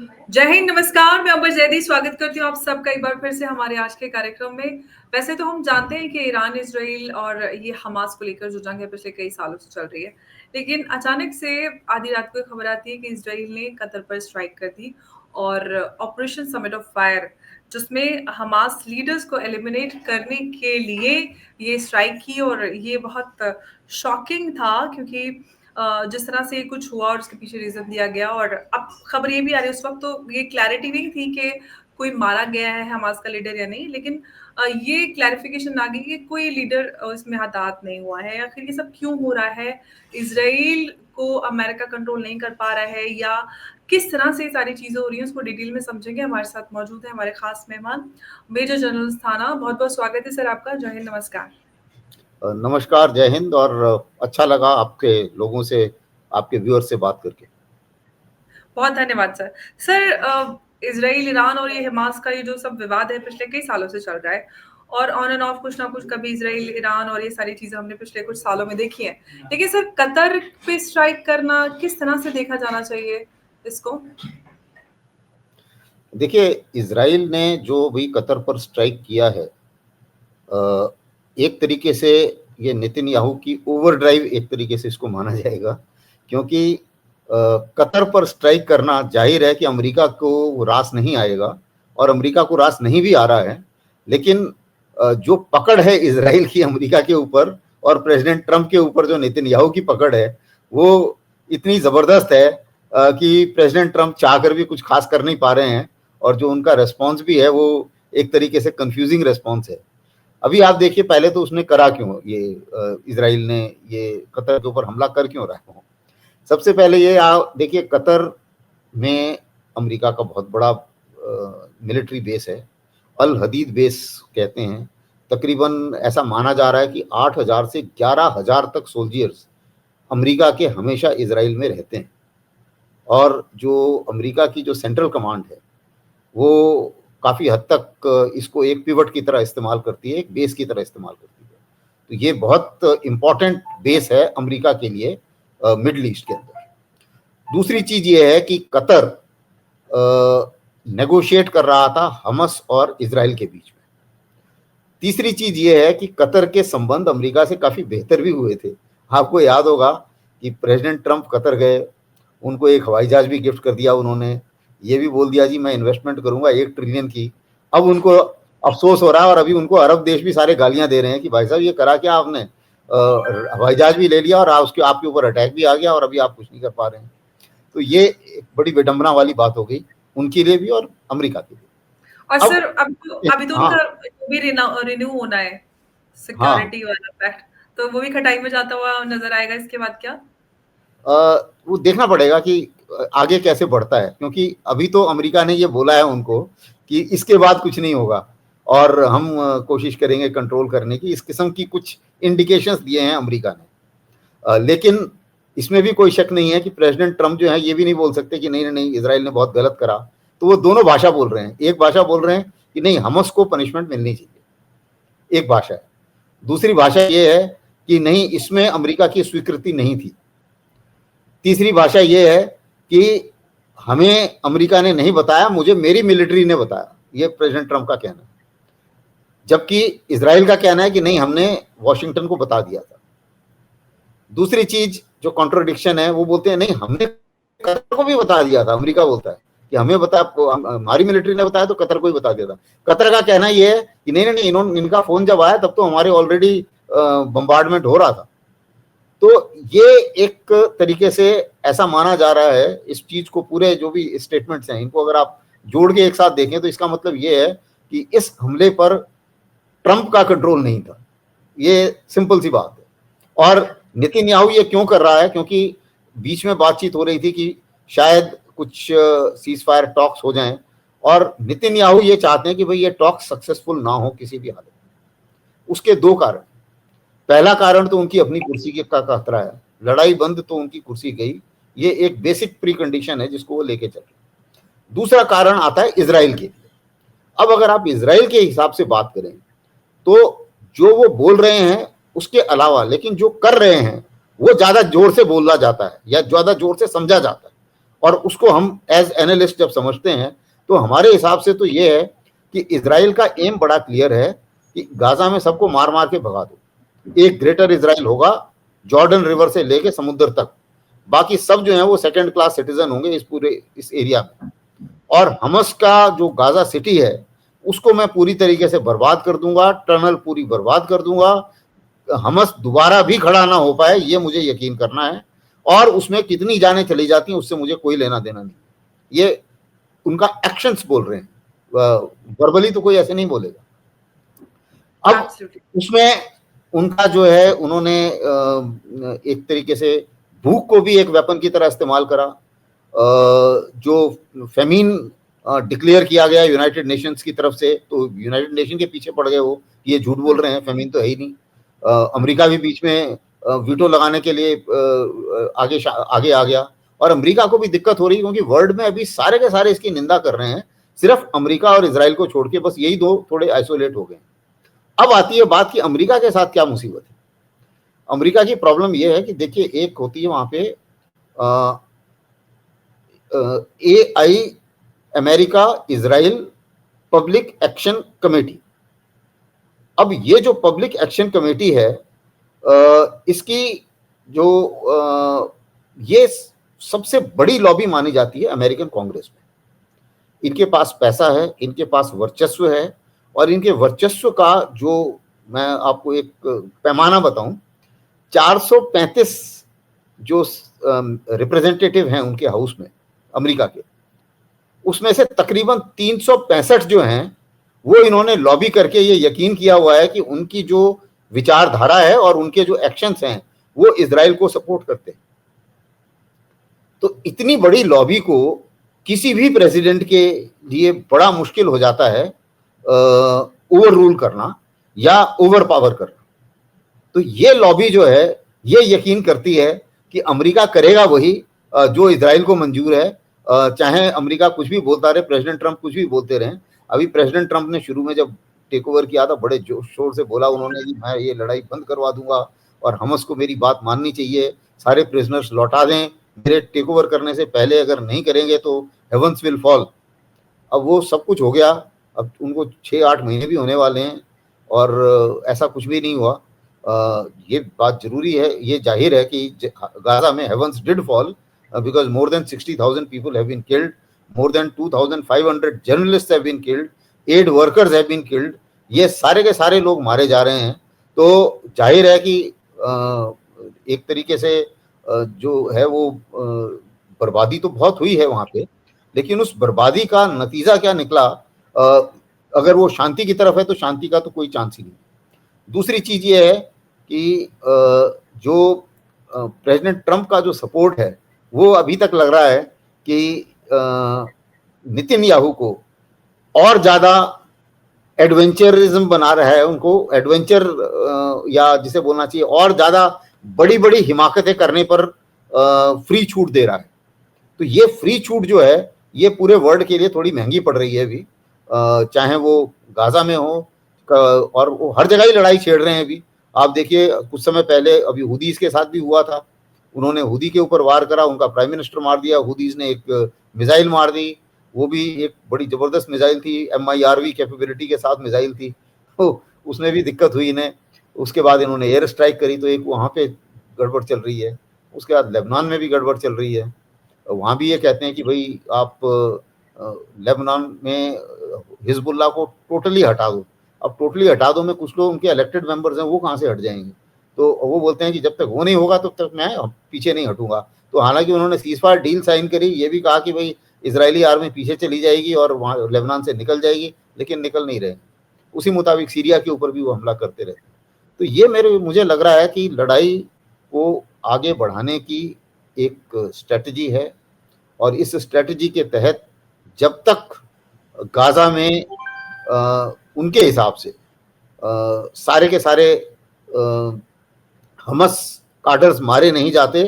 जय हिंद, नमस्कार। मैं अंबर जैदी स्वागत करती हूँ आप सबका एक बार फिर से हमारे आज के कार्यक्रम में। वैसे तो हम जानते हैं कि ईरान, इजराइल और ये हमास को लेकर जो जंग है पिछले कई सालों से चल रही है। लेकिन अचानक से आधी रात को खबर आती है कि इजराइल ने कतर पर स्ट्राइक कर दी और ऑपरेशन समिट ऑफ फायर, जिसमें हमास लीडर्स को एलिमिनेट करने के लिए ये स्ट्राइक की। और ये बहुत शॉकिंग था क्योंकि जिस तरह से कुछ हुआ और उसके पीछे रीजन दिया गया। और अब खबर ये भी आ रही है, उस वक्त तो ये क्लैरिटी नहीं थी कि कोई मारा गया है हमास का लीडर या नहीं, लेकिन ये क्लैरिफिकेशन आ गई कि कोई लीडर इसमें हताहत नहीं हुआ है। आखिर ये सब क्यों हो रहा है? इसराइल को अमेरिका कंट्रोल नहीं कर पा रहा है या किस तरह से सारी चीजें हो रही हैं, उसको डिटेल में समझेंगे। हमारे साथ मौजूद है हमारे खास मेहमान मेजर जनरल थाना। बहुत बहुत स्वागत है सर आपका। जय हिंद, नमस्कार। नमस्कार, जय हिंद। और अच्छा लगा आपके लोगों से, आपके व्यूअर से बात करके। बहुत धन्यवाद सर। सर, इजराइल, ईरान और ये हमास का ये जो सब विवाद है पिछले कई सालों से चल रहा है और ऑन एंड ऑफ कुछ ना कुछ, कभी इजराइल, ईरान और ये सारी चीजें हमने पिछले कुछ सालों में देखी हैं। लेकिन सर, कतर पे स्ट्राइक करना किस तरह से देखा जाना चाहिए इसको? देखिए, इजराइल ने जो भी कतर पर स्ट्राइक किया है, एक तरीके से ये नेतन्याहू की ओवरड्राइव एक तरीके से इसको माना जाएगा, क्योंकि कतर पर स्ट्राइक करना जाहिर है कि अमेरिका को रास नहीं आएगा और अमेरिका को रास नहीं भी आ रहा है। लेकिन जो पकड़ है इजराइल की अमेरिका के ऊपर और प्रेसिडेंट ट्रंप के ऊपर, जो नेतन्याहू की पकड़ है, वो इतनी ज़बरदस्त है कि प्रेसिडेंट ट्रंप चाहकर भी कुछ खास कर नहीं पा रहे हैं। और जो उनका रेस्पॉन्स भी है वो एक तरीके से कंफ्यूजिंग रेस्पॉन्स है। अभी आप देखिए, पहले तो उसने करा क्यों, ये इजराइल ने ये कतर के ऊपर हमला कर क्यों रहा है। सबसे पहले ये आप देखिए, कतर में अमेरिका का बहुत बड़ा मिलिट्री बेस है, अल हदीद बेस कहते हैं। तकरीबन ऐसा माना जा रहा है कि 8,000 से 11,000 तक सोल्जियर्स अमेरिका के हमेशा इजराइल में रहते हैं। और जो अमेरिका की जो सेंट्रल कमांड है वो काफ़ी हद तक इसको एक पिवट की तरह इस्तेमाल करती है, एक बेस की तरह इस्तेमाल करती है। तो ये बहुत इम्पॉर्टेंट बेस है अमेरिका के लिए मिडल ईस्ट के अंदर। दूसरी चीज़ ये है कि कतर नेगोशिएट कर रहा था हमास और इजराइल के बीच में। तीसरी चीज़ ये है कि कतर के संबंध अमेरिका से काफ़ी बेहतर भी हुए थे। आपको याद होगा कि प्रेसिडेंट ट्रंप कतर गए, उनको एक हवाई जहाज भी गिफ्ट कर दिया उन्होंने, ये भी बोल दिया जी मैं इन्वेस्टमेंट करूंगा 1 ट्रिलियन की। अब उनको अफसोस हो रहा है और अभी उनको अरब देश भी सारे गालियां दे रहे हैं कि भाई साहब ये करा क्या आपने, हवाई जहाज भी ले लिया और उसके आपके ऊपर अटैक भी आ गया और अभी आप कुछ नहीं कर पा रहे हैं। तो ये एक बड़ी विडंबना वाली बात हो गई उनके लिए भी और अमेरिका के लिए। और सर, अभी तो उनका भी रिन्यू होना है, सिक्योरिटी वाला पैक्ट, तो वो भी खटाई में जाता हुआ नजर आएगा। इसके बाद क्या वो देखना पड़ेगा कि आगे कैसे बढ़ता है, क्योंकि अभी तो अमेरिका ने ये बोला है उनको कि इसके बाद कुछ नहीं होगा और हम कोशिश करेंगे कंट्रोल करने की। इस किस्म की कुछ इंडिकेशंस दिए हैं अमेरिका ने। लेकिन इसमें भी कोई शक नहीं है कि प्रेसिडेंट ट्रंप जो है ये भी नहीं बोल सकते कि नहीं नहीं इजराइल ने बहुत गलत करा। तो वो दोनों भाषा बोल रहे हैं। एक भाषा बोल रहे हैं कि नहीं हमास को पनिशमेंट मिलनी चाहिए, एक भाषा है। दूसरी भाषा ये है कि नहीं इसमें अमेरिका की स्वीकृति नहीं थी। तीसरी भाषा ये है कि हमें अमेरिका ने नहीं बताया, मुझे मेरी मिलिट्री ने बताया। ये प्रेसिडेंट ट्रंप का कहना है, जबकि इजराइल का कहना है कि नहीं हमने वॉशिंगटन को बता दिया था। दूसरी चीज जो कॉन्ट्रोडिक्शन है, वो बोलते हैं नहीं हमने कतर को भी बता दिया था। अमेरिका बोलता है कि हमें हमारी मिलिट्री ने बताया तो कतर को ही बता दिया था। कतर का कहना ये है कि नहीं नहीं इन्होंने, इनका फोन जब आया तब तो हमारे ऑलरेडी बम्बार्डमेंट हो रहा था। तो ये एक तरीके से ऐसा माना जा रहा है इस चीज को, पूरे जो भी स्टेटमेंट्स हैं इनको अगर आप जोड़ के एक साथ देखें तो इसका मतलब ये है कि इस हमले पर ट्रंप का कंट्रोल नहीं था। ये सिंपल सी बात है। और नेतन्याहू ये क्यों कर रहा है, क्योंकि बीच में बातचीत हो रही थी कि शायद कुछ सीज फायर टॉक्स हो जाएं और नेतन्याहू ये चाहते हैं कि भाई ये टॉक्स सक्सेसफुल ना हो किसी भी हालत में। उसके दो कारण, पहला कारण तो उनकी अपनी कुर्सी का खतरा है, लड़ाई बंद तो उनकी कुर्सी गई, ये एक बेसिक प्री कंडीशन है जिसको वो लेके चल रहे। दूसरा कारण आता है इजराइल के लिए। अब अगर आप इजराइल के हिसाब से बात करें तो जो वो बोल रहे हैं उसके अलावा लेकिन जो कर रहे हैं वो ज्यादा जोर से बोला जाता है या ज्यादा जोर से समझा जाता है। और उसको हम एज एनालिस्ट जब समझते हैं तो हमारे हिसाब से तो ये है कि इजराइल का एम बड़ा क्लियर है कि गाजा में सबको मार मार के भगा दो, एक ग्रेटर इजराइल होगा जॉर्डन रिवर से लेके समुद्र तक, बाकी सब जो है वो सेकंड क्लास सिटीजन होंगे इस एरिया में। और हमस का जो गाजा सिटी है उसको मैं पूरी तरीके से बर्बाद कर दूंगा, टनल पूरी बर्बाद कर दूंगा, हमस दोबारा भी खड़ा ना हो पाए, ये मुझे यकीन करना है। और उसमें कितनी जानें चली जाती हैं उससे मुझे कोई लेना देना नहीं, ये उनका एक्शंस बोल रहे हैं, वर्बली तो कोई ऐसे नहीं बोलेगा। अब उसमें उनका जो है उन्होंने एक तरीके से भूख को भी एक वेपन की तरह इस्तेमाल करा। जो फेमीन डिक्लेयर किया गया यूनाइटेड नेशंस की तरफ से, तो यूनाइटेड नेशन के पीछे पड़ गए वो, ये झूठ बोल रहे हैं, फेमीन तो है ही नहीं। अमेरिका भी बीच में वीटो लगाने के लिए आगे आ गया, और अमेरिका को भी दिक्कत हो रही है क्योंकि वर्ल्ड में अभी सारे के सारे इसकी निंदा कर रहे हैं, सिर्फ अमेरिका और इजराइल को छोड़ के बस यही दो थोड़े आइसोलेट हो गए। अब आती है बात कि अमेरिका के साथ क्या मुसीबत है। अमेरिका की प्रॉब्लम यह है कि देखिए, एक होती है वहां पे AI America Israel public action committee. अब ये जो पब्लिक एक्शन कमेटी है, इसकी जो ये सबसे बड़ी लॉबी मानी जाती है अमेरिकन कांग्रेस में। इनके पास पैसा है, इनके पास वर्चस्व है, और इनके वर्चस्व का जो मैं आपको एक पैमाना बताऊं, 435 जो रिप्रेजेंटेटिव हैं उनके हाउस में अमेरिका के, उसमें से तकरीबन 365 जो हैं वो इन्होंने लॉबी करके ये यकीन किया हुआ है कि उनकी जो विचारधारा है और उनके जो एक्शंस हैं वो इजराइल को सपोर्ट करते हैं। तो इतनी बड़ी लॉबी को किसी भी प्रेसिडेंट के लिए बड़ा मुश्किल हो जाता है ओवर रूल करना या ओवर पावर करना। तो ये लॉबी जो है ये यकीन करती है कि अमेरिका करेगा वही जो इजराइल को मंजूर है, चाहे अमेरिका कुछ भी बोलता रहे, प्रेसिडेंट ट्रंप कुछ भी बोलते रहे। अभी प्रेसिडेंट ट्रंप ने शुरू में जब टेक ओवर किया था बड़े जोर शोर से बोला उन्होंने कि मैं ये लड़ाई बंद करवा दूंगा और हमस को मेरी बात माननी चाहिए, सारे प्रिजनर्स लौटा दें, मेरे टेक ओवर करने से पहले अगर नहीं करेंगे तो हेवंस विल फॉल। अब वो सब कुछ हो गया, अब उनको 6-8 महीने भी होने वाले हैं और ऐसा कुछ भी नहीं हुआ। ये बात जरूरी है, ये जाहिर है कि गाजा में heavens did fall because more than 60,000 people have been killed, more than 2,500 journalists have been killed, aid workers have been killed, ये सारे के सारे लोग मारे जा रहे हैं। तो जाहिर है कि एक तरीके से जो है वो बर्बादी तो बहुत हुई है वहाँ पे, लेकिन उस बर्बादी का नतीजा क्या निकला, अगर वो शांति की तरफ है तो शांति का तो कोई चांस ही नहीं। दूसरी चीज ये है कि जो प्रेसिडेंट ट्रंप का जो सपोर्ट है वो अभी तक लग रहा है कि नेतन्याहू को और ज्यादा एडवेंचरिज्म बना रहा है, उनको एडवेंचर या जिसे बोलना चाहिए और ज्यादा बड़ी बड़ी हिमाकतें करने पर फ्री छूट दे रहा है। तो ये फ्री छूट जो है ये पूरे वर्ल्ड के लिए थोड़ी महंगी पड़ रही है अभी, चाहे वो गाजा में हो और वो हर जगह ही लड़ाई छेड़ रहे हैं। अभी आप देखिए, कुछ समय पहले अभी हुदीस के साथ भी हुआ था, उन्होंने हुदी के ऊपर वार करा, उनका प्राइम मिनिस्टर मार दिया, हुदीस ने एक मिसाइल मार दी, वो भी एक बड़ी जबरदस्त मिसाइल थी, MIRV कैपेबिलिटी के साथ मिसाइल थी, तो उसमें भी दिक्कत हुई इन्हें। उसके बाद इन्होंने एयर स्ट्राइक करी, तो एक वहाँ पे गड़बड़ चल रही है। उसके बाद लेबनान में भी गड़बड़ चल रही है, वहाँ भी ये कहते हैं कि भाई आप लेबनान में हिजबुल्लाह को टोटली हटा दो। अब टोटली हटा दो में कुछ लोग उनके इलेक्टेड मेंबर्स हैं वो कहाँ से हट जाएंगे, तो वो बोलते हैं कि जब तक वो नहीं होगा तब तक मैं पीछे नहीं हटूंगा। तो हालांकि उन्होंने सीजफायर डील साइन करी, ये भी कहा कि भाई इजरायली आर्मी पीछे चली जाएगी और वहाँ लेबनान से निकल जाएगी, लेकिन निकल नहीं रहे। उसी मुताबिक सीरिया के ऊपर भी वो हमला करते रहते। तो ये मुझे लग रहा है कि लड़ाई को आगे बढ़ाने की एक स्ट्रेटजी है, और इस स्ट्रेटजी के तहत जब तक गाजा में उनके हिसाब से सारे के सारे हमस कार्डर्स मारे नहीं जाते,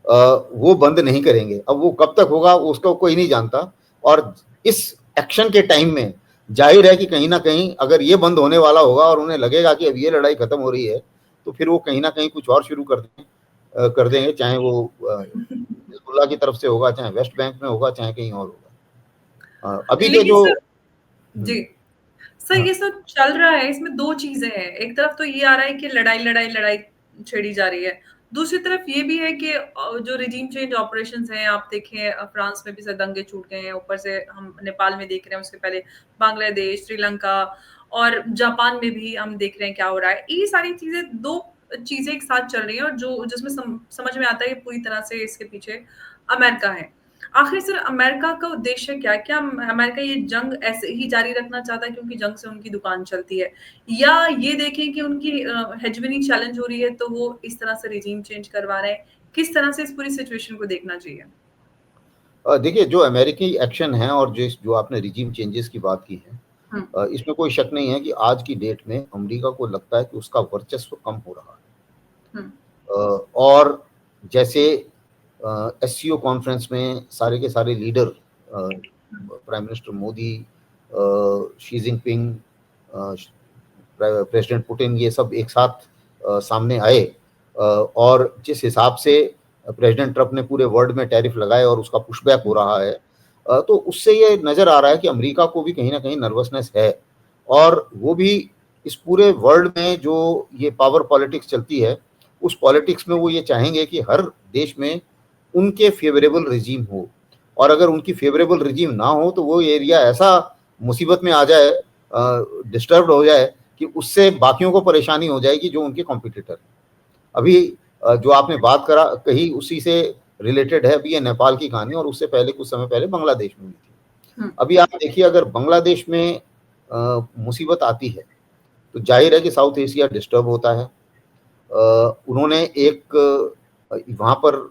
वो बंद नहीं करेंगे। अब वो कब तक होगा उसका कोई नहीं जानता, और इस एक्शन के टाइम में जाहिर है कि कहीं ना कहीं अगर ये बंद होने वाला होगा और उन्हें लगेगा कि अब ये लड़ाई खत्म हो रही है, तो फिर वो कहीं ना कहीं कुछ और शुरू कर देंगे, चाहे वो हिजबुल्लाह की तरफ से होगा, चाहे वेस्ट बैंक में होगा, चाहे कहीं और होगा। अभी के लेकिन जो सर जी, सर हाँ, ये सब चल रहा है, इसमें 2 चीज़ें हैं। एक तरफ तो ये आ रहा है कि लड़ाई छेड़ी जा रही है। दूसरी तरफ ये भी है कि जो रिजीम चेंज ऑपरेशंस हैं, आप देखें फ्रांस में भी सर दंगे छूट गए हैं, ऊपर से हम नेपाल में देख रहे हैं, उसके पहले बांग्लादेश, श्रीलंका और जापान में भी हम देख रहे हैं क्या हो रहा है। ये सारी चीज़ें 2 चीज़ें एक साथ चल रही हैं और जो जिसमें समझ में आता है कि पूरी तरह से इसके पीछे अमेरिका है। आखिर सर अमेरिका का उद्देश्य क्या है? क्या अमेरिका ये जंग ऐसे ही जारी रखना चाहता है क्योंकि जंग से उनकी दुकान चलती है? या ये देखें कि उनकी हेजेमनी चैलेंज हो रही है तो वो इस तरह से रिजीम चेंज करवा रहे हैं? किस तरह से इस पूरी सिचुएशन को देखना चाहिए? देखिए जो अमेरिकी एक्शन है और जो आपने रिजीम चेंजेस की बात की है, हुँ, इसमें कोई शक नहीं है कि आज की डेट में अमेरिका को लगता है कि उसका वर्चस्व कम हो रहा है। हुँ, और जैसे एससीओ कॉन्फ्रेंस में सारे के सारे लीडर, हुँ, prime minister Modi, Xi Jinping, president Putin, ये सब एक साथ सामने आए, और जिस हिसाब से प्रेसिडेंट ट्रंप ने पूरे वर्ल्ड में टैरिफ लगाए और उसका पुशबैक हो रहा है, तो उससे ये नज़र आ रहा है कि अमेरिका को भी कहीं न कहीं नर्वसनेस है। और वो भी इस पूरे वर्ल्ड में जो ये पावर पॉलिटिक्स चलती है, उस पॉलिटिक्स में वो ये चाहेंगे कि हर देश में उनके फ़ेवरेबल रिजीम हो, और अगर उनकी फ़ेवरेबल रिजीम ना हो तो वो एरिया ऐसा मुसीबत में आ जाए, डिस्टर्ब्ड हो जाए कि उससे बाकियों को परेशानी हो जाएगी जो उनके कॉम्पिटिटर। अभी जो आपने बात कही उसी से रिलेटेड है अभी ये नेपाल की कहानी, और उससे पहले कुछ समय पहले बांग्लादेश में हुई थी। हुँ, अभी आप देखिए अगर बांग्लादेश में मुसीबत आती है तो जाहिर है कि साउथ एशिया डिस्टर्ब होता है। उन्होंने एक वहाँ पर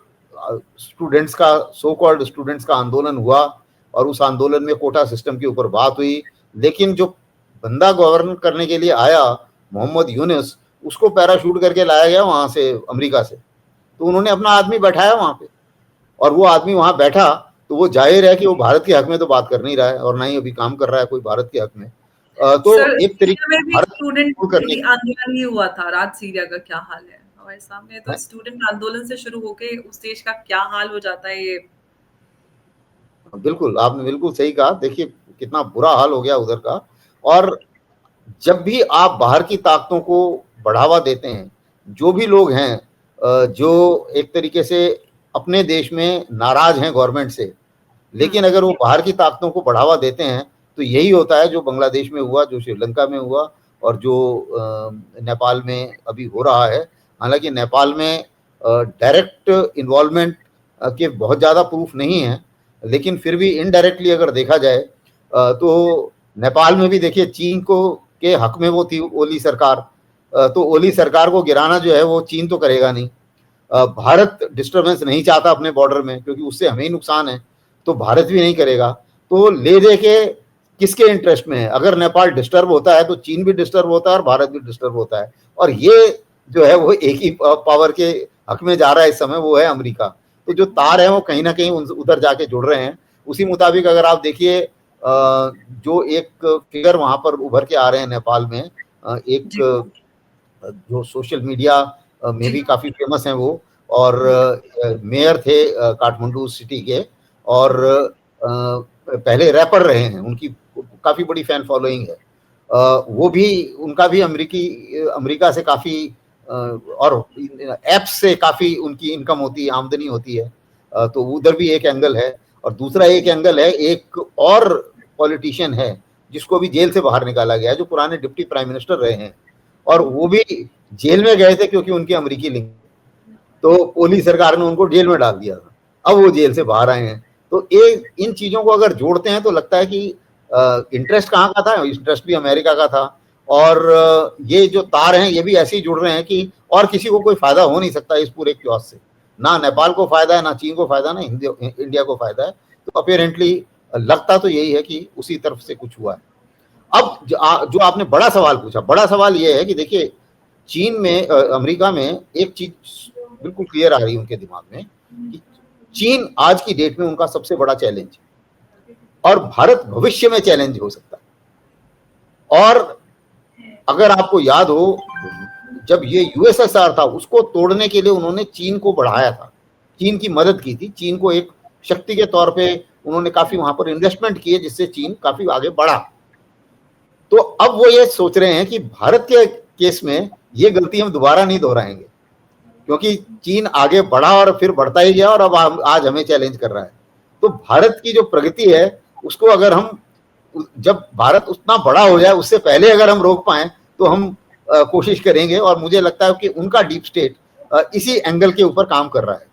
स्टूडेंट्स का, सो कॉल्ड स्टूडेंट्स का आंदोलन हुआ, और उस आंदोलन में कोटा सिस्टम के ऊपर बात हुई, लेकिन जो बंदा गवर्न करने के लिए आया, मोहम्मद यूनुस, उसको पैराशूट करके लाया गया वहाँ से, अमेरिका से। तो उन्होंने अपना आदमी बैठाया वहाँ पे, और वो आदमी वहाँ बैठा, तो वो जाहिर है कि वो भारत के हक में तो बात कर नहीं रहा है, और ना ही अभी काम कर रहा है कोई भारत के हक में। सर तो एक सीरिया तरीके में से भी भारत स्टूडेंट को करने ही आंदोलन ही हुआ था। आज सीरिया का क्या हाल है? हमारे सामने तो की स्टूडेंट आंदोलन से शुरू होके उस देश का क्या हाल हो जाता है ये बिल्कुल, आपने बिल्कुल सही कहा। देखिए, कितना बुरा हाल हो गया उधर का। और जब भी आप बाहर की ताकतों को बढ़ावा देते हैं, जो भी लोग हैं जो एक तरीके से अपने देश में नाराज़ हैं गवर्नमेंट से, हुँ, लेकिन अगर वो बाहर की ताकतों को बढ़ावा देते हैं, तो यही होता है जो बांग्लादेश में हुआ, जो श्रीलंका में हुआ, और जो नेपाल में अभी हो रहा है। हालाँकि नेपाल में डायरेक्ट इन्वॉल्वमेंट के बहुत ज़्यादा प्रूफ नहीं है, लेकिन फिर भी इनडायरेक्टली अगर देखा जाए, तो नेपाल में भी देखिए चीन को के हक में वो थी ओली सरकार। तो ओली सरकार को गिराना जो है वो चीन तो करेगा नहीं। भारत डिस्टर्बेंस नहीं चाहता अपने बॉर्डर में, क्योंकि उससे हमें ही नुकसान है, तो भारत भी नहीं करेगा। तो ले दे के किसके इंटरेस्ट में है? अगर नेपाल डिस्टर्ब होता है तो चीन भी डिस्टर्ब होता है और भारत भी डिस्टर्ब होता है, और ये जो है वो एक ही पावर के हक में जा रहा है इस समय, वो है अमेरिका। तो जो तार है वो कहीं ना कहीं उधर जाके जुड़ रहे हैं। उसी मुताबिक अगर आप देखिए, जो एक फिगर वहां पर उभर के आ रहे हैं नेपाल में, एक जी, जो सोशल मीडिया में जी, भी काफ़ी फेमस हैं वो, और हुँ, मेयर थे काठमांडू सिटी के, और पहले रैपर रहे हैं, उनकी काफ़ी बड़ी फैन फॉलोइंग है। वो भी, उनका भी अमेरिका से काफ़ी और ऐप्स से काफ़ी उनकी इनकम होती है, आमदनी होती है। तो उधर भी एक एंगल है। और दूसरा एक एंगल है, एक और पॉलिटिशियन है जिसको भी जेल से बाहर निकाला गया है, जो पुराने डिप्टी प्राइम मिनिस्टर रहे हैं, और वो भी जेल में गए थे क्योंकि उनकी अमेरिकी लिंक, तो ओली सरकार ने उनको जेल में डाल दिया था। अब वो जेल से बाहर आए हैं। तो ये इन चीज़ों को अगर जोड़ते हैं तो लगता है कि इंटरेस्ट कहाँ का था? इंटरेस्ट भी अमेरिका का था। और ये जो तार हैं ये भी ऐसे ही जुड़ रहे हैं कि और किसी को कोई फ़ायदा हो नहीं सकता इस पूरे क्योस से। ना नेपाल को फ़ायदा है, ना चीन को फ़ायदा है, ना इंडिया को फ़ायदा है। तो अपैरेंटली लगता तो यही है कि उसी तरफ से कुछ हुआ है। अब जो आपने बड़ा सवाल पूछा, बड़ा सवाल ये है कि देखिए चीन में, अमेरिका में एक चीज बिल्कुल क्लियर आ रही है उनके दिमाग में कि चीन आज की डेट में उनका सबसे बड़ा चैलेंज है, और भारत भविष्य में चैलेंज हो सकता है। और अगर आपको याद हो, जब ये यूएसएसआर था उसको तोड़ने के लिए उन्होंने चीन को बढ़ाया था, चीन की मदद की थी, चीन को एक शक्ति के तौर पे उन्होंने काफी वहां पर इन्वेस्टमेंट किए, जिससे चीन काफी आगे बढ़ा। तो अब वो ये सोच रहे हैं कि भारत के केस में ये गलती हम दोबारा नहीं दोहराएंगे, क्योंकि चीन आगे बढ़ा और फिर बढ़ता ही गया और अब आज हमें चैलेंज कर रहा है। तो भारत की जो प्रगति है उसको अगर हम, जब भारत उतना बड़ा हो जाए उससे पहले अगर हम रोक पाए तो हम कोशिश करेंगे। और मुझे लगता है कि उनका डीप स्टेट इसी एंगल के ऊपर काम कर रहा है।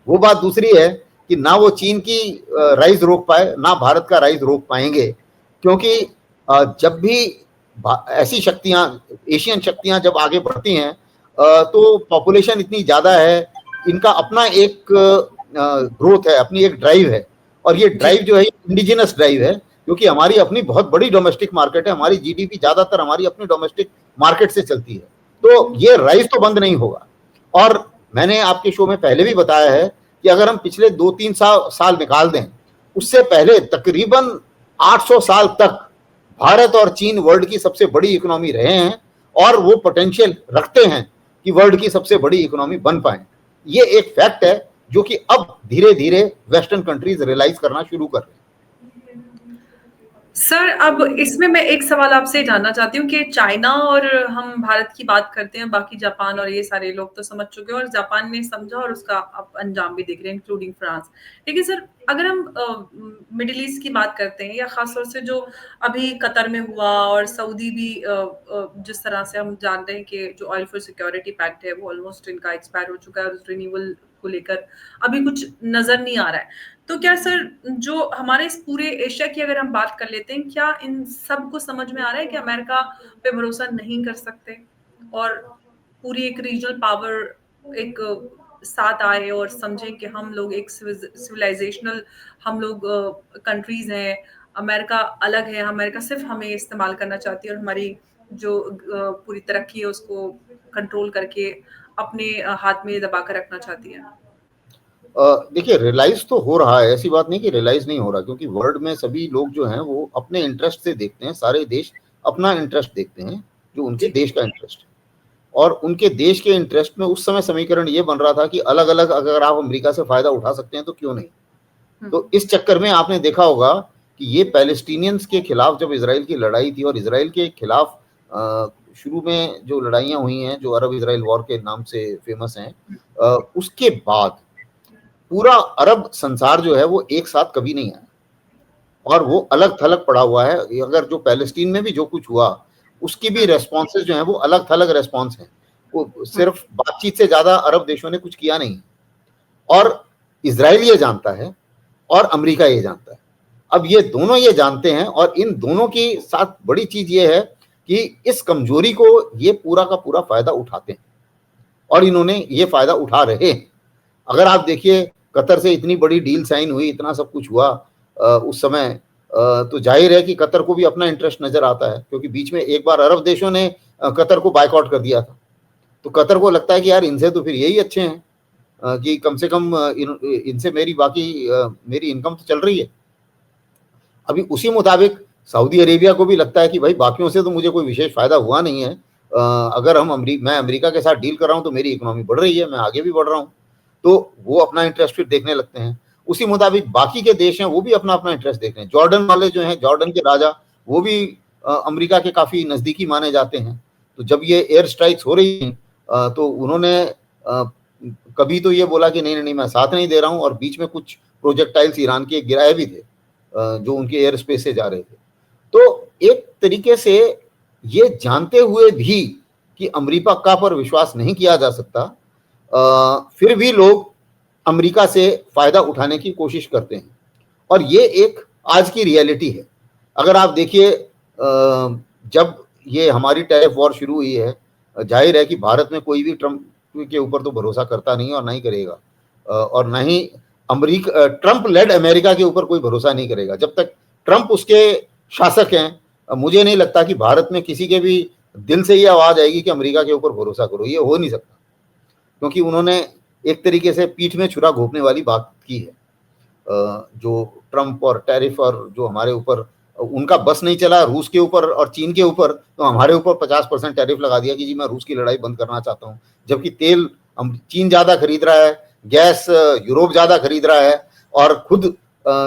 वो बात दूसरी है कि ना वो चीन की राइज रोक पाए, ना भारत का राइज रोक पाएंगे, क्योंकि जब भी ऐसी शक्तियां, एशियन शक्तियां जब आगे बढ़ती हैं तो पॉपुलेशन इतनी ज्यादा है, इनका अपना एक ग्रोथ है, अपनी एक ड्राइव है। और ये ड्राइव जो है इंडिजिनस ड्राइव है, क्योंकि हमारी अपनी बहुत बड़ी डोमेस्टिक मार्केट है, हमारी जीडीपी ज्यादातर हमारी अपनी डोमेस्टिक मार्केट से चलती है। तो ये राइज तो बंद नहीं होगा। और मैंने आपके शो में पहले भी बताया है कि अगर हम पिछले 2-3 साल निकाल दें, उससे पहले तकरीबन 800 साल तक भारत और चीन वर्ल्ड की सबसे बड़ी इकोनॉमी रहे हैं, और वो पोटेंशियल रखते हैं कि वर्ल्ड की सबसे बड़ी इकोनॉमी बन पाए। ये एक फैक्ट है जो कि अब धीरे धीरे वेस्टर्न कंट्रीज रियलाइज करना शुरू कर रहे हैं। सर, अब इसमें मैं एक सवाल आपसे जानना चाहती हूँ कि चाइना और हम भारत की बात करते हैं, बाकी जापान और ये सारे लोग तो समझ चुके हैं और जापान ने समझा और उसका अब अंजाम भी देख रहे हैं, इंक्लूडिंग फ्रांस। लेकिन सर, अगर हम मिडिल ईस्ट की बात करते हैं, या खासतौर से जो अभी कतर में हुआ और सऊदी भी, जिस तरह से हम जानते हैं कि जो ऑयल फॉर सिक्योरिटी पैक्ट है वो ऑलमोस्ट इनका एक्सपायर हो चुका है और उस रिन्यूअल को लेकर अभी कुछ नजर नहीं आ रहा है। तो क्या सर, जो हमारे इस पूरे एशिया की अगर हम बात कर लेते हैं, क्या इन सब को समझ में आ रहा है कि अमेरिका पे भरोसा नहीं कर सकते और पूरी एक रीजनल पावर एक साथ आए और समझें कि हम लोग एक सिविलाइजेशनल, हम लोग कंट्रीज हैं, अमेरिका अलग है, अमेरिका सिर्फ हमें इस्तेमाल करना चाहती है और हमारी जो पूरी तरक्की है उसको कंट्रोल करके अपने हाथ में दबा कर रखना चाहती है। देखिए, रियलाइज तो हो रहा है, ऐसी बात नहीं कि रियलाइज नहीं हो रहा, क्योंकि वर्ल्ड में सभी लोग जो हैं वो अपने इंटरेस्ट से देखते हैं, सारे देश अपना इंटरेस्ट देखते हैं, जो उनके देश का इंटरेस्ट है। और उनके देश के इंटरेस्ट में उस समय समीकरण ये बन रहा था कि अलग अलग अगर आप अमेरिका से फायदा उठा सकते हैं तो क्यों नहीं। तो इस चक्कर में आपने देखा होगा कि ये पैलेस्टीनियंस के खिलाफ जब इसराइल की लड़ाई थी, और इसराइल के खिलाफ शुरू में जो लड़ाइयाँ हुई हैं, जो अरब इसराइल वॉर के नाम से फेमस हैं, उसके बाद पूरा अरब संसार जो है वो एक साथ कभी नहीं आया, और वो अलग थलग पड़ा हुआ है। अगर जो पैलेस्टीन में भी जो कुछ हुआ उसकी भी रेस्पॉन्सेज जो है वो अलग थलग रेस्पॉन्स हैं। वो सिर्फ बातचीत से ज्यादा अरब देशों ने कुछ किया नहीं। और इजराइल ये जानता है और अमेरिका ये जानता है। अब ये दोनों ये जानते हैं, और इन दोनों की साथ बड़ी चीज ये है कि इस कमजोरी को ये पूरा का पूरा फायदा उठाते हैं, और इन्होंने ये फायदा उठा रहे हैं। अगर आप देखिए, कतर से इतनी बड़ी डील साइन हुई, इतना सब कुछ हुआ उस समय, तो जाहिर है कि कतर को भी अपना इंटरेस्ट नजर आता है, क्योंकि बीच में एक बार अरब देशों ने कतर को बायकॉट कर दिया था। तो कतर को लगता है कि यार इनसे तो फिर यही अच्छे हैं कि कम से कम इनसे मेरी इनकम तो चल रही है। अभी उसी मुताबिक सऊदी अरेबिया को भी लगता है कि भाई बाकियों से तो मुझे कोई विशेष फायदा हुआ नहीं है, अगर मैं अमेरिका के साथ डील कर रहा हूं तो मेरी इकोनॉमी बढ़ रही है, मैं आगे भी बढ़ रहा हूं। तो वो अपना इंटरेस्ट फिर देखने लगते हैं। उसी मुताबिक बाकी के देश हैं वो भी अपना अपना इंटरेस्ट देख रहे हैं। जॉर्डन वाले जो हैं, जॉर्डन के राजा, वो भी अमेरिका के काफी नजदीकी माने जाते हैं। तो जब ये एयर स्ट्राइक्स हो रही हैं, तो उन्होंने कभी तो ये बोला कि नहीं मैं साथ नहीं दे रहा हूं, और बीच में कुछ प्रोजेक्टाइल्स ईरान के गिराए भी थे जो उनके एयर स्पेस से जा रहे थे। तो एक तरीके से ये जानते हुए भी कि अमेरिका पर विश्वास नहीं किया जा सकता, फिर भी लोग अमेरिका से फायदा उठाने की कोशिश करते हैं, और ये एक आज की रियलिटी है। अगर आप देखिए, जब ये हमारी टैरिफ वॉर शुरू हुई है, जाहिर है कि भारत में कोई भी ट्रंप के ऊपर तो भरोसा करता नहीं और ना ही करेगा, और ना ही ट्रंप लेड अमेरिका के ऊपर कोई भरोसा नहीं करेगा। जब तक ट्रंप उसके शासक हैं, मुझे नहीं लगता कि भारत में किसी के भी दिल से ये आवाज आएगी कि अमेरिका के ऊपर भरोसा करो। ये हो नहीं सकता, क्योंकि उन्होंने एक तरीके से पीठ में छुरा घोंपने वाली बात की है। जो ट्रंप और टैरिफ और जो हमारे ऊपर, उनका बस नहीं चला रूस के ऊपर और चीन के ऊपर, तो हमारे ऊपर 50% टैरिफ लगा दिया कि जी मैं रूस की लड़ाई बंद करना चाहता हूँ, जबकि तेल चीन ज्यादा खरीद रहा है, गैस यूरोप ज्यादा खरीद रहा है, और खुद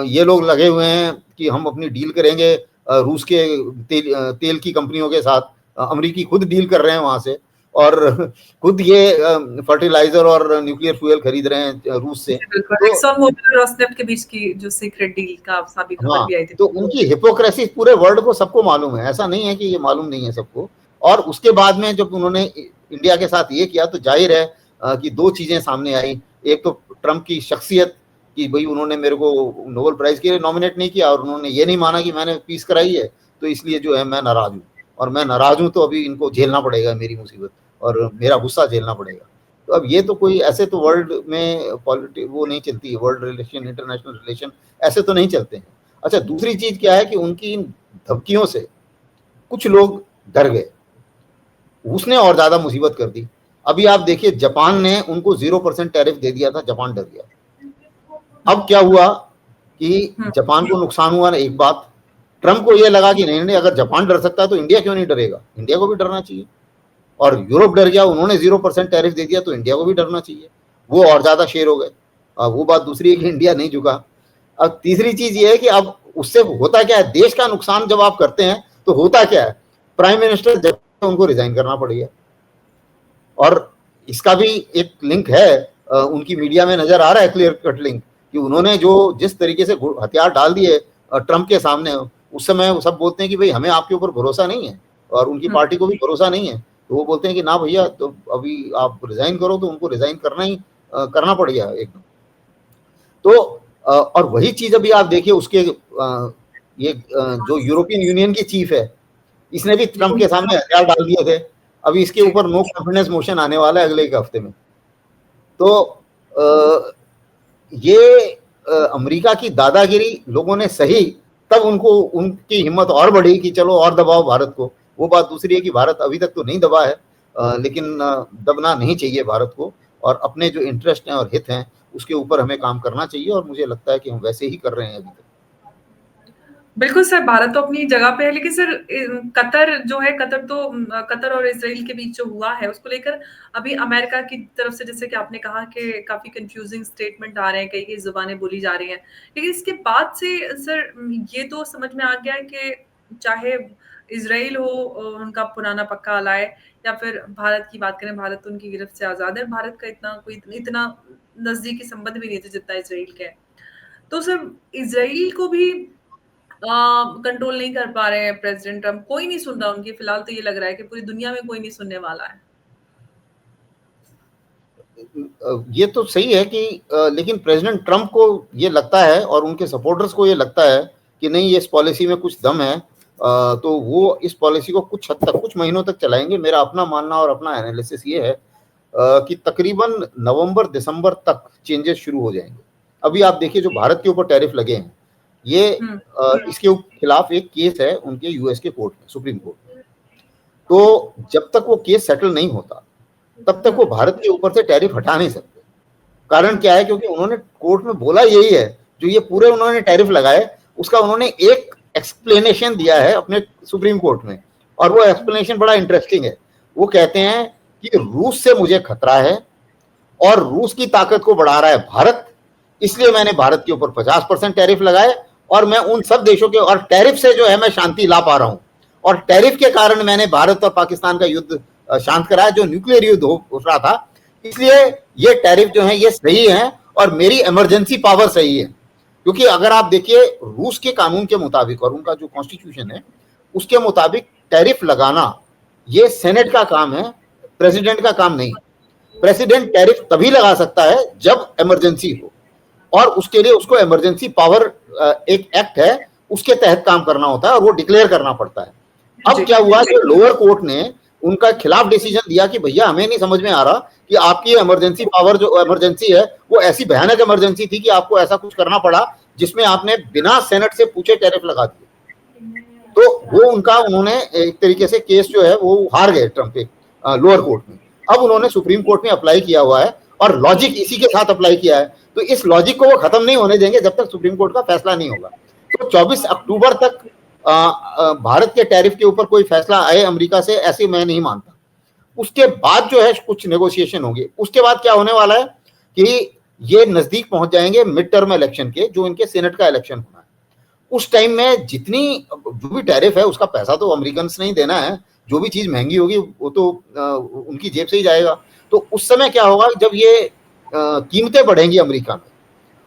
ये लोग लगे हुए हैं कि हम अपनी डील करेंगे रूस के तेल की कंपनियों के साथ। अमेरिकी खुद डील कर रहे हैं वहां से, और खुद ये फर्टिलाइजर और न्यूक्लियर फ्यूल खरीद रहे हैं रूस से। बिल्कुल, एक्सॉन मोबिल और रोसनेफ्ट के बीच की जो सीक्रेट डील का अभी खबर भी आई थी। तो उनकी हिपोक्रेसी पूरे वर्ल्ड को सबको मालूम है, ऐसा नहीं है कि ये मालूम नहीं है सबको। और उसके बाद में जब उन्होंने इंडिया के साथ ये किया तो जाहिर है कि दो चीजें सामने आई। एक तो ट्रम्प की शख्सियत कि भाई उन्होंने मेरे को नोबेल प्राइज के लिए नॉमिनेट नहीं किया, और उन्होंने ये नहीं माना कि मैंने पीस कराई है, तो इसलिए जो है मैं नाराज हूँ, और मैं नाराज हूँ तो अभी इनको झेलना पड़ेगा मेरी मुसीबत, और मेरा गुस्सा झेलना पड़ेगा। तो अब ये तो कोई ऐसे तो वर्ल्ड में पॉलिटिक वो नहीं चलती है, वर्ल्ड रिलेशन, इंटरनेशनल रिलेशन ऐसे तो नहीं चलते हैं। अच्छा, दूसरी चीज क्या है कि उनकी इन धमकियों से कुछ लोग डर गए, उसने और ज्यादा मुसीबत कर दी। अभी आप देखिए, जापान ने उनको 0% टैरिफ दे दिया था, जापान डर गया। अब क्या हुआ कि जापान को नुकसान हुआ ना, एक बात ट्रम्प को यह लगा कि नहीं, अगर जापान डर सकता है तो इंडिया क्यों नहीं डरेगा, इंडिया को भी डरना चाहिए। और यूरोप डर गया, उन्होंने 0% टैरिफ दे दिया, तो इंडिया को भी डरना चाहिए, वो और ज्यादा शेर हो गए। वो बात दूसरी है कि इंडिया नहीं झुका। अब तीसरी चीज ये है कि अब उससे होता क्या है, देश का नुकसान जब आप करते हैं तो होता क्या है, प्राइम मिनिस्टर जब उनको रिजाइन करना पड़ेगा। और इसका भी एक लिंक है, उनकी मीडिया में नजर आ रहा है, क्लियर कट लिंक, कि उन्होंने जो जिस तरीके से हथियार डाल दिए ट्रम्प के सामने, उस समय सब बोलते हैं कि भाई हमें आपके ऊपर भरोसा नहीं है, और उनकी पार्टी को भी भरोसा नहीं है, तो वो बोलते हैं कि ना भैया, तो अभी आप रिजाइन करो, तो उनको रिजाइन करना पड़ेगा एकदम। तो और वही चीज अभी आप देखिए, उसके ये जो यूरोपियन यूनियन की चीफ है, इसने भी ट्रम्प के सामने हथियार डाल दिए थे। अभी इसके ऊपर नो कॉन्फिडेंस मोशन आने वाला है अगले एक हफ्ते में। तो ये अमेरिका की दादागिरी लोगों ने सही, तब उनको उनकी हिम्मत और बढ़ी कि चलो और दबाओ भारत को। वो बात दूसरी है कि भारत अभी तक तो नहीं दबा है, लेकिन दबना नहीं चाहिए भारत को, और अपने जो इंटरेस्ट हैं और हित हैं उसके ऊपर हमें काम करना चाहिए, और मुझे लगता है कि हम वैसे ही कर रहे हैं अभी तक। बिल्कुल सर, भारत तो अपनी जगह पे है, लेकिन सर कतर जो है, कतर और इजराइल के बीच जो हुआ है उसको लेकर अभी अमेरिका की तरफ से, जैसे कि आपने कहा कि काफी कंफ्यूजिंग स्टेटमेंट आ रहे हैं, कई कई जुबानें बोली जा रही हैं, लेकिन इसके बाद से सर ये तो समझ में आ गया है कि चाहे इजराइल हो उनका पुराना पक्का अलाय, या फिर भारत की बात करें, भारत तो उनकी गिरफ्त से आजाद है, भारत का इतना नजदीकी संबंध भी नहीं था जितना इजराइल के है। तो सर इजराइल को भी कंट्रोल नहीं कर पा रहे हैं प्रेसिडेंट ट्रम्प, कोई नहीं सुन रहा उनकी, फिलहाल तो ये लग रहा है कि पूरी दुनिया में कोई नहीं सुनने वाला है। ये तो सही है कि लेकिन प्रेसिडेंट ट्रम्प को ये लगता है, और उनके सपोर्टर्स को ये लगता है कि नहीं, इस पॉलिसी में कुछ दम है, तो वो इस पॉलिसी को कुछ हद तक, कुछ महीनों तक चलाएंगे। मेरा अपना मानना और अपना एनालिसिस ये है कि तकरीबन नवंबर दिसंबर तक चेंजेस शुरू हो जाएंगे। अभी आप देखिए, जो भारत के ऊपर टैरिफ लगे हैं, ये इसके खिलाफ एक केस है उनके यूएस के कोर्ट में, सुप्रीम कोर्ट में। तो जब तक वो केस सेटल नहीं होता तब तक वो भारत के ऊपर से टैरिफ हटा नहीं सकते। कारण क्या है, क्योंकि उन्होंने कोर्ट में बोला यही है, जो ये पूरे उन्होंने टैरिफ लगाए उसका उन्होंने एक एक्सप्लेनेशन दिया है अपने सुप्रीम कोर्ट में, और वो एक्सप्लेनेशन बड़ा इंटरेस्टिंग है। वो कहते हैं कि रूस से मुझे खतरा है, और रूस की ताकत को बढ़ा रहा है भारत, इसलिए मैंने भारत के ऊपर 50% टैरिफ लगाए, और मैं उन सब देशों के, और टैरिफ से जो है मैं शांति ला पा रहा हूं, और टैरिफ के कारण मैंने भारत और पाकिस्तान का युद्ध शांत कराया, जो न्यूक्लियर युद्ध हो रहा था। इसलिए ये टैरिफ जो है ये सही है, और मेरी इमरजेंसी पावर सही है। क्योंकि अगर आप देखिए, रूस के कानून के मुताबिक और उनका जो कॉन्स्टिट्यूशन है उसके मुताबिक टैरिफ लगाना ये सेनेट का काम है, प्रेसिडेंट का काम नहीं। प्रेसिडेंट टैरिफ तभी लगा सकता है जब इमरजेंसी हो, और उसके लिए उसको इमरजेंसी पावर एक एक्ट है उसके तहत काम करना होता है, और वो डिक्लेयर करना पड़ता है। अब क्या हुआ कि लोअर कोर्ट ने उनका खिलाफ डिसीजन दिया कि भैया हमें नहीं समझ में आ रहा कि आपकी इमरजेंसी पावर जो इमरजेंसी है वो ऐसी भयानक इमरजेंसी थी कि आपको ऐसा कुछ करना पड़ा जिसमें आपने बिना सेनेट से पूछे टैरिफ लगा दिए। तो वो उन्होंने एक तरीके से केस जो है वो हार गए ट्रम्प के लोअर कोर्ट में। अब उन्होंने सुप्रीम कोर्ट में अप्लाई किया हुआ है, और लॉजिक इसी के साथ अप्लाई किया है, तो इस लॉजिक को वो खत्म नहीं होने देंगे जब तक सुप्रीम कोर्ट का फैसला नहीं होगा। तो 24 अक्टूबर तक भारत के टैरिफ के ऊपर कोई फैसला आए अमेरिका से, ऐसे मैं नहीं मानता। उसके बाद जो है कुछ नेगोशिएशन होंगे। उसके बाद क्या होने वाला है कि ये नजदीक पहुंच जाएंगे मिड टर्म इलेक्शन के, जो इनके सेनेट का इलेक्शन होना है। उस टाइम में जितनी जो भी टैरिफ है उसका पैसा तो अमेरिकन ने ही देना है, जो भी चीज महंगी होगी वो तो उनकी जेब से ही जाएगा। तो उस समय क्या होगा, जब ये कीमतें बढ़ेंगी अमेरिका में,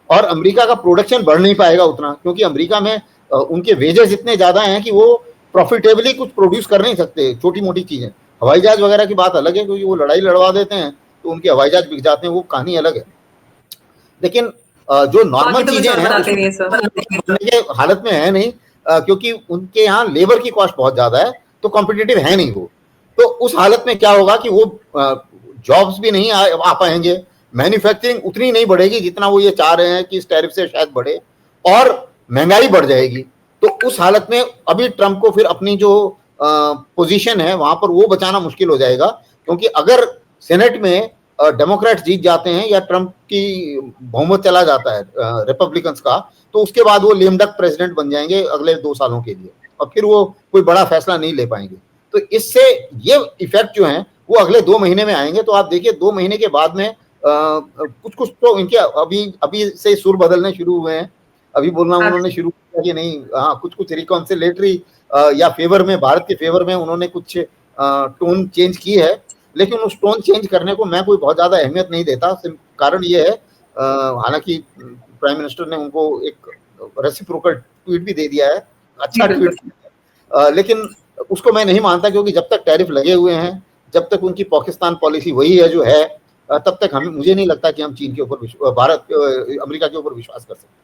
और अमेरिका का प्रोडक्शन बढ़ नहीं पाएगा उतना, क्योंकि अमेरिका में उनके वेजेस इतने ज्यादा हैं कि वो प्रॉफिटेबली कुछ प्रोड्यूस कर नहीं सकते छोटी मोटी चीजें। हवाई जहाज वगैरह की बात अलग है, क्योंकि वो लड़ाई लड़वा देते हैं तो उनके हवाई जहाज बिक जाते हैं, वो कहानी अलग है। लेकिन जो बाकी नॉर्मल तो कुछ चीजें और हैं बनाते नहीं है सर। के हालत में है नहीं, क्योंकि उनके यहाँ लेबर की कॉस्ट बहुत ज्यादा है, तो कॉम्पिटिटिव है नहीं वो। तो उस हालत में क्या होगा कि वो जॉब्स भी नहीं आ पाएंगे, मैन्युफैक्चरिंग उतनी नहीं बढ़ेगी जितना वो ये चाह रहे हैं कि इस टैरिफ से शायद बढ़े, और महंगाई बढ़ जाएगी। तो उस हालत में अभी ट्रंप को फिर अपनी जो पोजीशन है वहां पर वो बचाना मुश्किल हो जाएगा, क्योंकि अगर सेनेट में डेमोक्रेट जीत जाते हैं या ट्रंप की बहुमत चला जाता है रिपब्लिकन्स का, तो उसके बाद वो लेम डक प्रेसिडेंट बन जाएंगे अगले 2 सालों के लिए, और फिर वो कोई बड़ा फैसला नहीं ले पाएंगे। तो इससे ये इफेक्ट जो है वो अगले 2 महीने में आएंगे। तो आप देखिए 2 महीने के बाद में कुछ कुछ तो इनके अभी अभी से सुर बदलने शुरू हुए हैं। अभी बोलना हाँ उन्होंने जी। शुरू किया कि नहीं, हाँ कुछ कुछ रिकॉन्सिलेटरी या फेवर में, भारत के फेवर में उन्होंने कुछ टोन चेंज की है। लेकिन उस टोन चेंज करने को मैं कोई बहुत ज्यादा अहमियत नहीं देता। कारण ये है, हालांकि प्राइम मिनिस्टर ने उनको एक रेसिप्रोकल ट्वीट भी दे दिया है, जी अच्छा बिल्कुल। ट्वीट, लेकिन उसको मैं नहीं मानता, क्योंकि जब तक टैरिफ लगे हुए हैं, जब तक उनकी पाकिस्तान पॉलिसी वही है जो है, तब तक हमें, मुझे नहीं लगता कि हम चीन के ऊपर, भारत अमेरिका के ऊपर विश्वास कर सकते।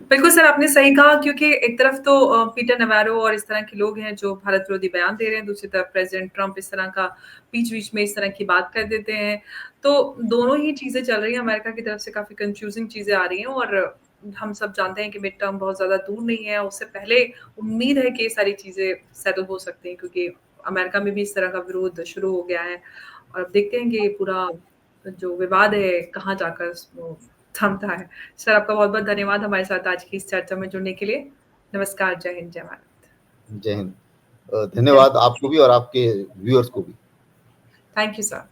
बिल्कुल सर, आपने सही कहा, क्योंकि एक तरफ तो पीटर नवारो और इस तरह के लोग हैं जो भारत विरोधी बयान दे रहे हैं, दूसरी तरफ प्रेसिडेंट ट्रंप इस तरह का बीच-बीच में इस तरह की बात कर देते हैं। तो दोनों ही चीज़ें चल रही हैं, अमेरिका की तरफ से काफ़ी कन्फ्यूज़िंग चीज़ें आ रही हैं, और हम सब जानते हैं कि मिड टर्म बहुत ज़्यादा दूर नहीं है, उससे पहले उम्मीद है कि ये सारी चीज़ें सेटल हो सकती हैं, क्योंकि अमेरिका में भी इस तरह का विरोध शुरू हो गया है। और अब देखते हैं कि ये पूरा जो विवाद है कहाँ जाकर वो थमता है। सर, आपका बहुत-बहुत धन्यवाद हमारे साथ आज की इस चर्चा में जुड़ने के लिए। नमस्कार, जय हिंद, जय भारत। जय हिंद। धन्यवाद आपको भी और आपके व्यूअर्स को भी। Thank you sir.